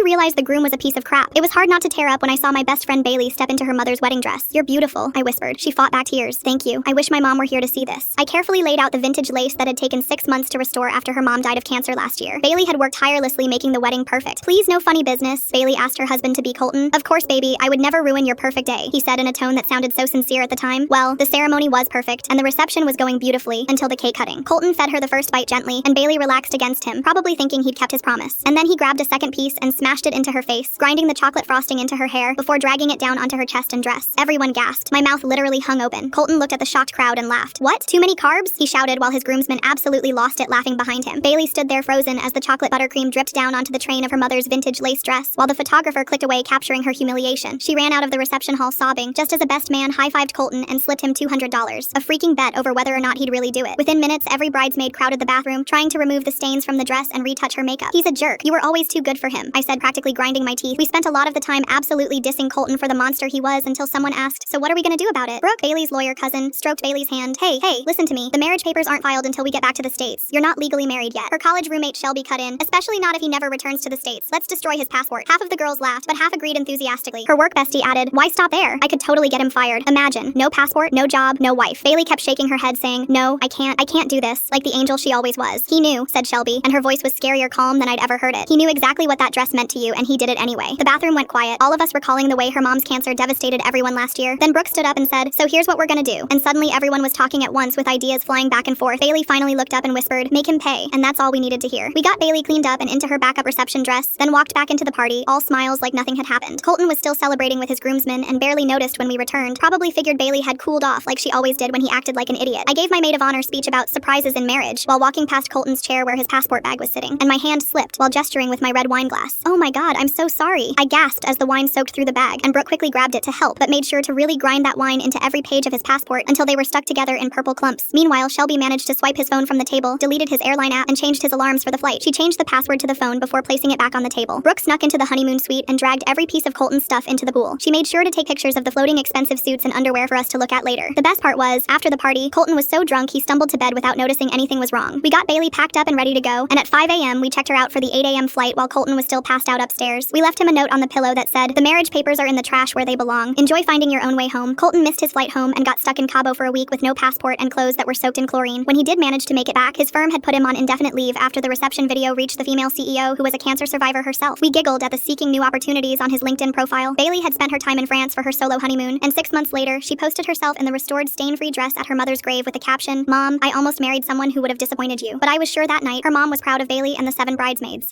realized the groom was a piece of crap. It was hard not to tear up when I saw my best friend Bailey step into her mother's wedding dress. "You're beautiful," I whispered. She fought back tears. "Thank you. I wish my mom were here to see this." I carefully laid out the vintage lace that had taken 6 months to restore after her mom died of cancer last year. Bailey had worked tirelessly making the wedding perfect. "Please, no funny business," Bailey asked her husband-to-be Colton. "Of course, baby, I would never ruin your perfect day," he said in a tone that sounded so sincere at the time. Well, the ceremony was perfect, and the reception was going beautifully until the cake cutting. Colton fed her the first bite gently, and Bailey relaxed against him, probably thinking he'd kept his promise. And then he grabbed a second piece and smashed it into her face, grinding the chocolate frosting into her hair before dragging it down onto her chest and dress. Everyone gasped. My mouth literally hung open. Colton looked at the shocked crowd and laughed. "What? Too many carbs?" he shouted while his groomsmen absolutely lost it laughing behind him. Bailey stood there frozen as the chocolate buttercream dripped down onto the train of her mother's vintage lace dress, while the photographer clicked away capturing her humiliation. She ran out of the reception hall sobbing, just as a best man high-fived Colton and slipped him $200, a freaking bet over whether or not he'd really do it. Within minutes, every bridesmaid crowded the bathroom, trying to remove the stains from the dress and retouch her makeup. "He's a jerk. You were always too good for him," I said, practically grinding my teeth. We spent a lot of the time absolutely dissing Colton for the monster he was until someone asked, "So what are we gonna do about it?" Brooke, Bailey's lawyer cousin, stroked Bailey's hand. Hey, listen to me. The marriage papers aren't filed until we get back to the States. You're not legally married yet." Her college roommate Shelby cut in, "Especially not if he never returns to the States. Let's destroy his passport." Half of the girls laughed, but half agreed enthusiastically. Her work bestie added, "Why stop there? I could totally get him fired. Imagine, no passport, no job, no wife." Bailey kept shaking her head saying, "No, I can't do this," like the angel she always was. "He knew," said Shelby, and her voice was scarier calm than I'd ever heard it. "He knew exactly what that dress meant to you, and he did it anyway." The bathroom went quiet, all of us recalling the way her mom's cancer devastated everyone last year. Then Brooke stood up and said, "So here's what we're gonna do." And suddenly everyone was talking at once with ideas flying back and forth. Bailey finally looked up and whispered, "Make him pay," and that's all we needed to hear. We got Bailey cleaned up and into her backup reception dress, then walked back into the party, all smiles like nothing had happened. Colton was still celebrating with his groomsmen and barely noticed when we returned, probably figured Bailey had cooled off like she always did when he acted like an idiot. I gave my maid of honor speech about surprises in marriage while walking past Colton's chair where his passport bag was sitting, and my hand slipped while gesturing with my red wine glass. "Oh my god, I'm so sorry," I gasped as the wine soaked through the bag, and Brooke quickly grabbed it to help, but made sure to really grind that wine into every page of his passport until they were stuck together in purple clumps. Meanwhile, Shelby managed to swipe his phone from the table, deleted his airline app, and changed his alarms for the flight. She changed the password to the phone before placing it back on the table. Brooke snuck into the honeymoon suite and dragged every piece of Colton's stuff into the pool. She made sure to take pictures of the floating expensive suits and underwear for us to look at later. The best part was, after the party, Colton was so drunk he stumbled to bed without noticing anything was wrong. We got Bailey packed up and ready to go, and at 5 a.m. we checked her out for the 8 a.m. flight while Colton was still passed out upstairs. We left him a note on the pillow that said, "The marriage papers are in the trash where they belong. Enjoy finding your own way home." Colton missed his flight home and got stuck in Cabo for a week with no passport and clothes that were soaked in chlorine. When he did manage to make it back, his firm had put him on indefinite leave after the reception video reached the female CEO who was a cancer survivor herself. We giggled at the seeking new opportunities on his LinkedIn profile. Bailey had spent her time in France for her solo honeymoon, and 6 months later, she posted herself in the restored stain-free dress at her mother's grave with the caption, "Mom, I almost married someone who would have disappointed you." But I was sure that night her mom was proud of Bailey and the 7 bridesmaids.